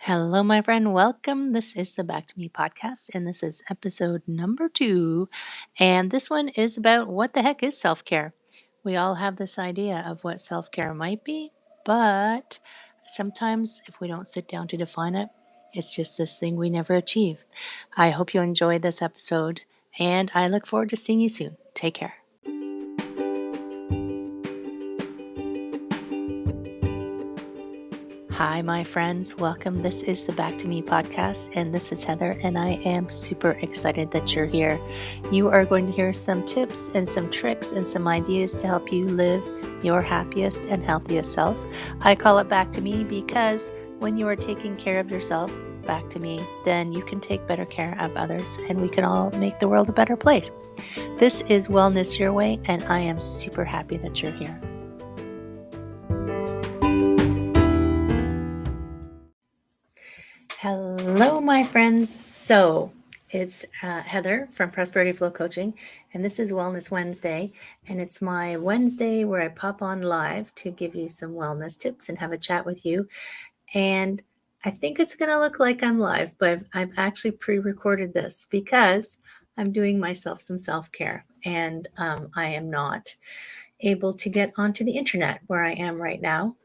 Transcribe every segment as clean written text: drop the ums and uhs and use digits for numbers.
Hello, my friend. Welcome. This is the Back to Me podcast, and this is episode number 2. And this one is about what the heck is self care. We all have this idea of what self care might be, but sometimes if we don't sit down to define it, it's just this thing we never achieve. I hope you enjoyed this episode, and I look forward to seeing you soon. Take care. Hi, my friends. Welcome. This is the Back to Me podcast, and this is Heather, and I am super excited that you're here. You are going to hear some tips and some tricks and some ideas to help you live your happiest and healthiest self. I call it Back to Me because when you are taking care of yourself, back to me, then you can take better care of others, and we can all make the world a better place. This is Wellness Your Way, and I am super happy that you're here. Hello, my friends. So it's Heather from Prosperity Flow Coaching, and this is Wellness Wednesday. And it's my Wednesday where I pop on live to give you some wellness tips and have a chat with you. And I think it's going to look like I'm live, but I've actually pre-recorded this because I'm doing myself some self-care, and I am not able to get onto the internet where I am right now.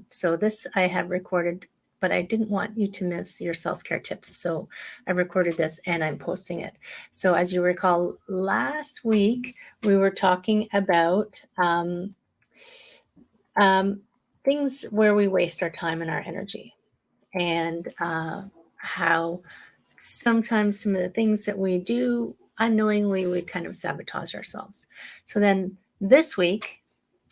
So this I have recorded, but I didn't want you to miss your self-care tips. So I recorded this and I'm posting it. So as you recall, last week we were talking about things where we waste our time and our energy, and how sometimes some of the things that we do unknowingly, we kind of sabotage ourselves. So then this week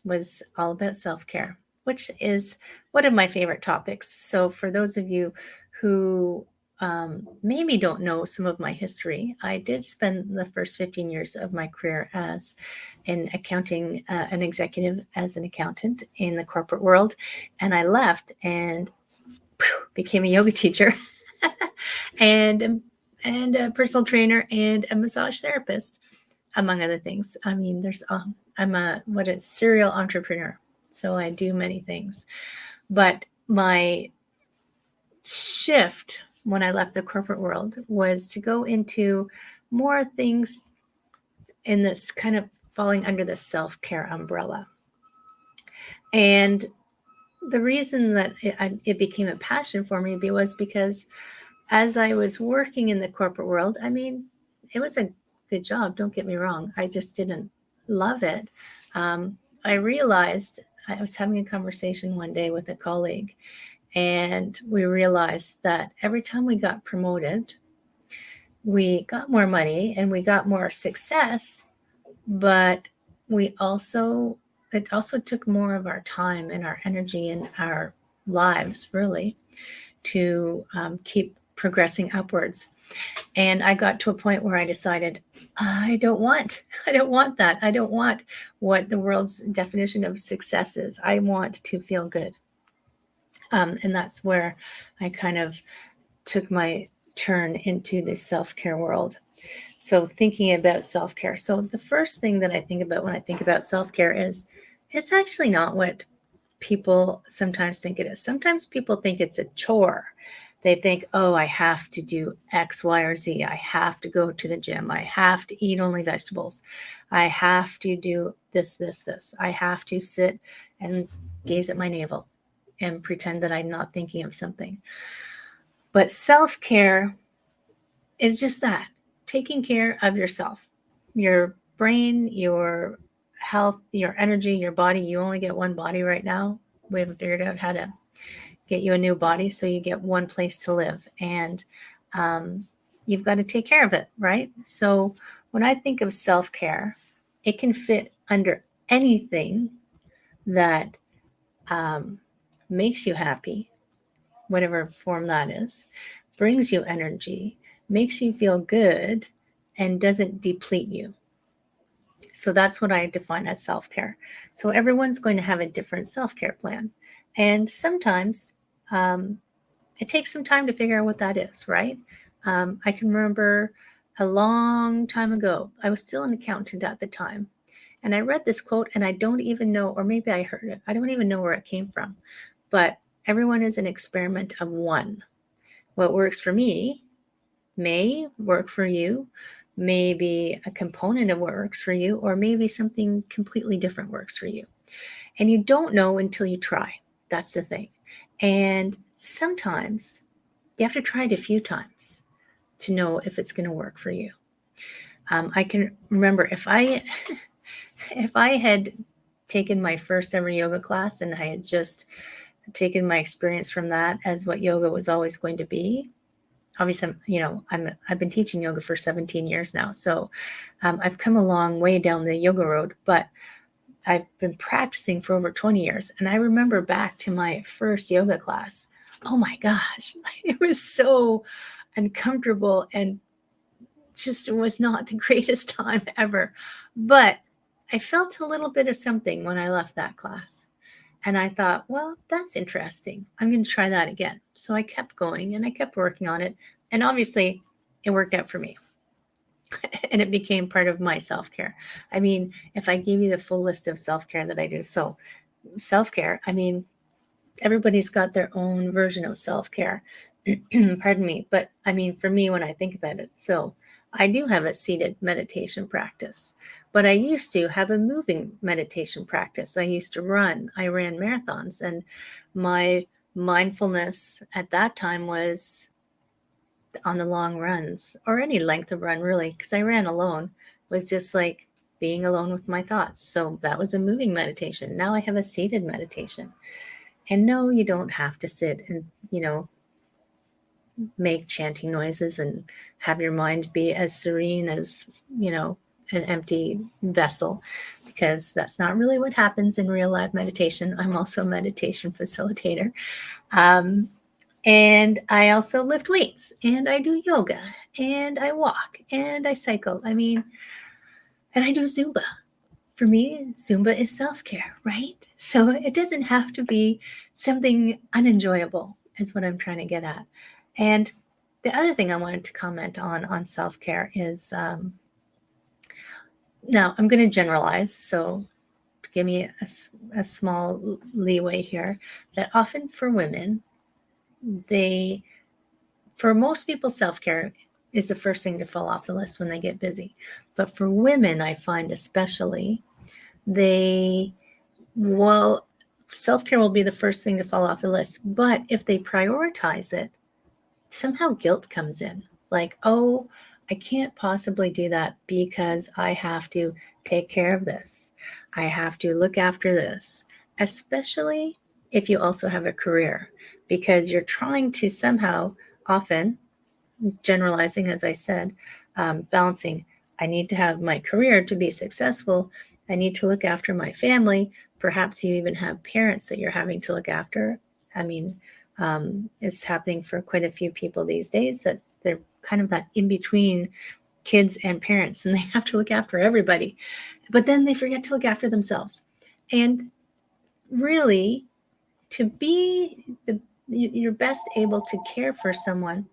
was all about self-care, which is one of my favorite topics. So for those of you who maybe don't know some of my history, I did spend the first 15 years of my career as an executive as an accountant in the corporate world. And I left and became a yoga teacher and a personal trainer and a massage therapist, among other things. I mean, I'm a serial entrepreneur. So I do many things. But my shift when I left the corporate world was to go into more things in this kind of falling under the self-care umbrella. And the reason that it became a passion for me was because as I was working in the corporate world, I mean, it was a good job, don't get me wrong. I just didn't love it. I realized I was having a conversation one day with a colleague, and we realized that every time we got promoted, we got more money and we got more success, but it also took more of our time and our energy and our lives, really, to keep progressing upwards. And I got to a point where I decided, I don't want that. I don't want what the world's definition of success is. I want to feel good. And that's where I kind of took my turn into the self-care world. So thinking about self-care. So the first thing that I think about when I think about self-care is it's actually not what people sometimes think it is. Sometimes people think it's a chore. They think, oh, I have to do X, Y, or Z. I have to go to the gym. I have to eat only vegetables. I have to do this, this, this. I have to sit and gaze at my navel and pretend that I'm not thinking of something. But self-care is just that, taking care of yourself, your brain, your health, your energy, your body. You only get one body right now. We haven't figured out how to get you a new body, so you get one place to live, and you've got to take care of it, right? So when I think of self-care, it can fit under anything that makes you happy, whatever form that is, brings you energy, makes you feel good, and doesn't deplete you. So that's what I define as self-care. So everyone's going to have a different self-care plan. And sometimes it takes some time to figure out what that is, right? I can remember a long time ago, I was still an accountant at the time. And I read this quote, and I don't even know, or maybe I heard it. I don't even know where it came from. But Everyone is an experiment of one. What works for me may work for you, maybe a component of what works for you, or maybe something completely different works for you. And you don't know until you try. That's the thing. And sometimes you have to try it a few times to know if it's going to work for you. I can remember if I had taken my first ever yoga class and I had just taken my experience from that as what yoga was always going to be. Obviously, I've been teaching yoga for 17 years now, so I've come a long way down the yoga road, but I've been practicing for over 20 years. And I remember back to my first yoga class. Oh my gosh, it was so uncomfortable and just was not the greatest time ever. But I felt a little bit of something when I left that class. And I thought, well, that's interesting. I'm going to try that again. So I kept going and I kept working on it. And obviously, it worked out for me. And it became part of my self-care. I mean, if I gave you the full list of self-care that I do, so self-care, I mean, everybody's got their own version of self-care. Pardon me. But I mean, for me, when I think about it, so I do have a seated meditation practice, but I used to have a moving meditation practice. I used to run. I ran marathons, and my mindfulness at that time was on the long runs, or any length of run really, because I ran alone, was just like being alone with my thoughts. So that was a moving meditation. Now I have a seated meditation. And no, you don't have to sit and, make chanting noises and have your mind be as serene as, an empty vessel, because that's not really what happens in real life meditation. I'm also a meditation facilitator. And I also lift weights, and I do yoga, and I walk, and I cycle. I mean, and I do Zumba. For me, Zumba is self-care, right? So it doesn't have to be something unenjoyable, is what I'm trying to get at. And the other thing I wanted to comment on self-care is, now I'm going to generalize, so give me a small leeway here, that often for women, for most people, self-care is the first thing to fall off the list when they get busy. But for women, I find especially, self-care will be the first thing to fall off the list. But if they prioritize it, somehow guilt comes in. Like, oh, I can't possibly do that because I have to take care of this. I have to look after this, especially if you also have a career, because you're trying to somehow, often, generalizing, as I said, balancing, I need to have my career to be successful. I need to look after my family. Perhaps you even have parents that you're having to look after. I mean, it's happening for quite a few people these days that they're kind of that in between kids and parents, and they have to look after everybody, but then they forget to look after themselves. And really, to be you're best able to care for someone.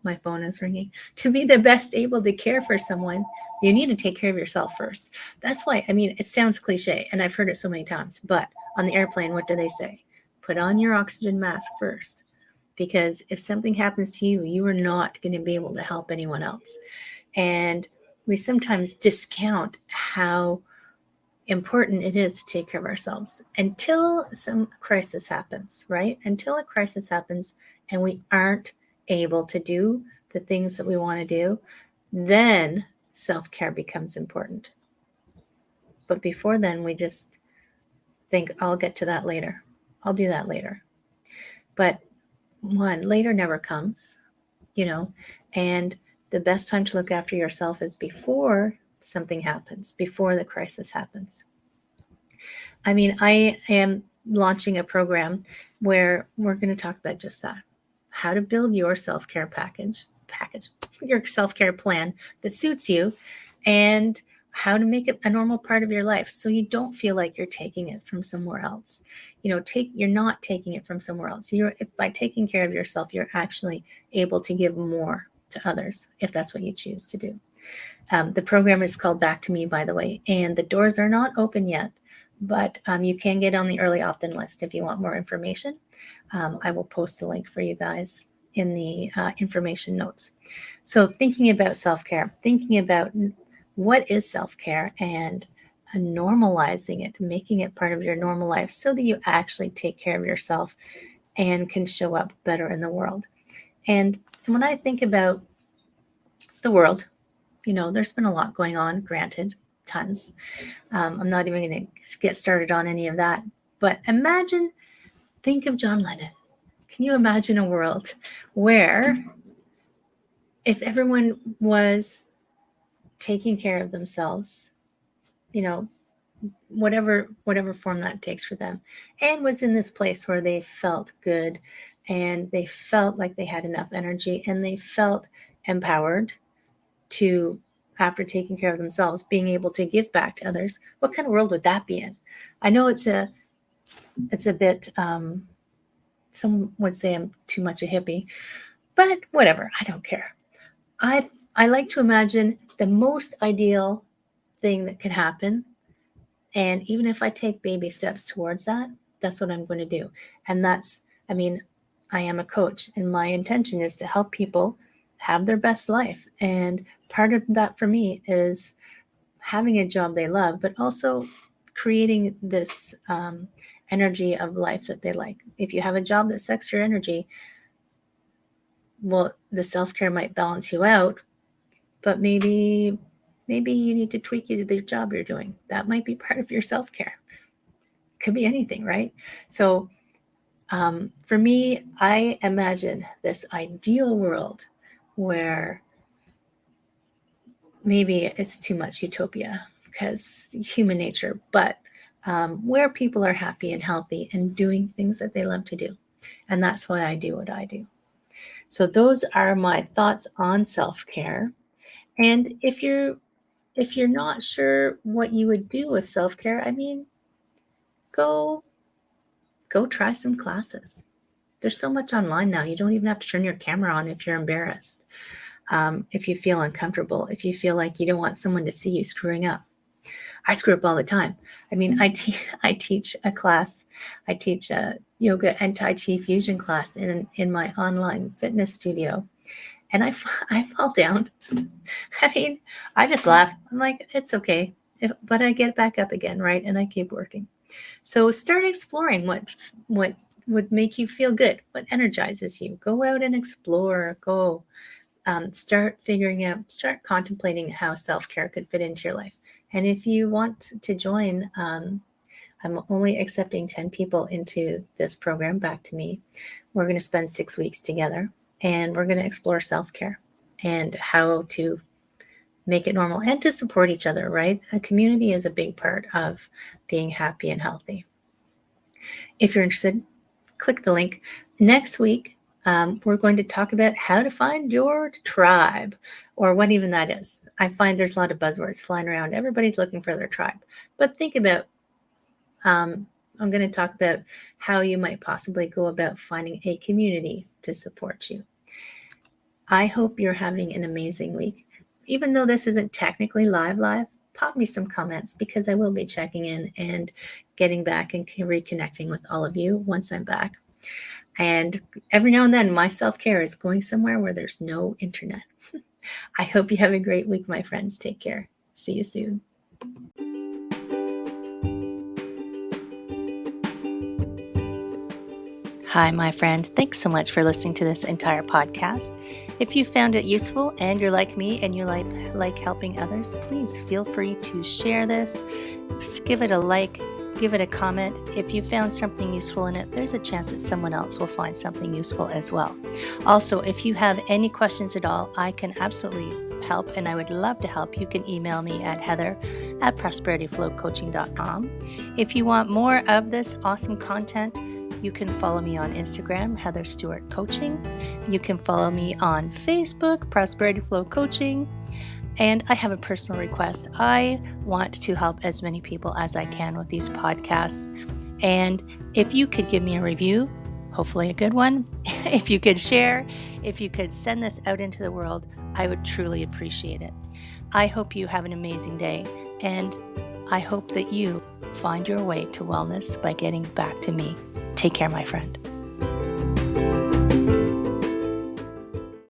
My phone is ringing. To be the best able to care for someone, you need to take care of yourself first. That's why, I mean, it sounds cliche, and I've heard it so many times, but on the airplane, what do they say? Put on your oxygen mask first, because if something happens to you, you are not going to be able to help anyone else. And we sometimes discount how important it is to take care of ourselves until some crisis happens, right? Until a crisis happens and we aren't able to do the things that we want to do, then self-care becomes important. But before then, we just think, I'll get to that later. I'll do that later. But later never comes, and the best time to look after yourself is before something happens, before the crisis happens. I mean, I am launching a program where we're going to talk about just that, how to build your self-care package, your self-care plan that suits you, and how to make it a normal part of your life so you don't feel like you're taking it from somewhere else. You're not taking it from somewhere else. By taking care of yourself, you're actually able to give more to others, if that's what you choose to do. The program is called Back to Me, by the way, and the doors are not open yet, But you can get on the early opt-in list if you want more information. I will post a link for you guys in the information notes. So thinking about self-care, thinking about what is self-care and normalizing it, making it part of your normal life so that you actually take care of yourself and can show up better in the world. And when I think about the world, there's been a lot going on, granted, tons. I'm not even going to get started on any of that. But think of John Lennon. Can you imagine a world where if everyone was taking care of themselves, whatever form that takes for them, and was in this place where they felt good and they felt like they had enough energy and they felt empowered to, after taking care of themselves, being able to give back to others? What kind of world would that be in? I know it's a bit, some would say I'm too much a hippie, but whatever, I don't care. I like to imagine the most ideal thing that could happen. And even if I take baby steps towards that, that's what I'm going to do. And I am a coach, and my intention is to help people have their best life. And part of that for me is having a job they love, but also creating this energy of life that they like. If you have a job that sucks your energy, well, the self-care might balance you out, but maybe you need to tweak the job you're doing. That might be part of your self-care. Could be anything, right? So for me, I imagine this ideal world where maybe it's too much utopia because human nature, but where people are happy and healthy and doing things that they love to do. And that's why I do what I do. So those are my thoughts on self-care. And if you're not sure what you would do with self-care, go try some classes. There's so much online now. You don't even have to turn your camera on if you're embarrassed. If you feel uncomfortable, if you feel like you don't want someone to see you screwing up. I screw up all the time. I teach a class. I teach a yoga and Tai Chi fusion class in my online fitness studio. And I fall down. I just laugh. I'm like, it's okay. But I get back up again, right? And I keep working. So start exploring what would make you feel good, what energizes you. Go out and explore. Go start contemplating how self-care could fit into your life. And if you want to join, I'm only accepting 10 people into this program, Back to Me. We're going to spend 6 weeks together, and we're going to explore self-care and how to make it normal and to support each other, right? A community is a big part of being happy and healthy. If you're interested, click the link. Next week, we're going to talk about how to find your tribe, or what even that is. I find there's a lot of buzzwords flying around. Everybody's looking for their tribe. But think about, I'm going to talk about how you might possibly go about finding a community to support you. I hope you're having an amazing week. Even though this isn't technically live, pop me some comments, because I will be checking in and getting back and reconnecting with all of you once I'm back. And every now and then, my self-care is going somewhere where there's no internet. I hope you have a great week, my friends. Take care. See you soon. Hi, my friend. Thanks so much for listening to this entire podcast. If you found it useful and you're like me and you like helping others, please feel free to share this. Give it a like, give it a comment. If you found something useful in it, there's a chance that someone else will find something useful as well. Also, if you have any questions at all, I can absolutely help, and I would love to help. You can email me at heather@prosperityflowcoaching.com. If you want more of this awesome content, you can follow me on Instagram, Heather Stewart Coaching. You can follow me on Facebook, Prosperity Flow Coaching. And I have a personal request. I want to help as many people as I can with these podcasts. And if you could give me a review, hopefully a good one, if you could share, if you could send this out into the world, I would truly appreciate it. I hope you have an amazing day, and I hope that you find your way to wellness by getting back to me. Take care, my friend.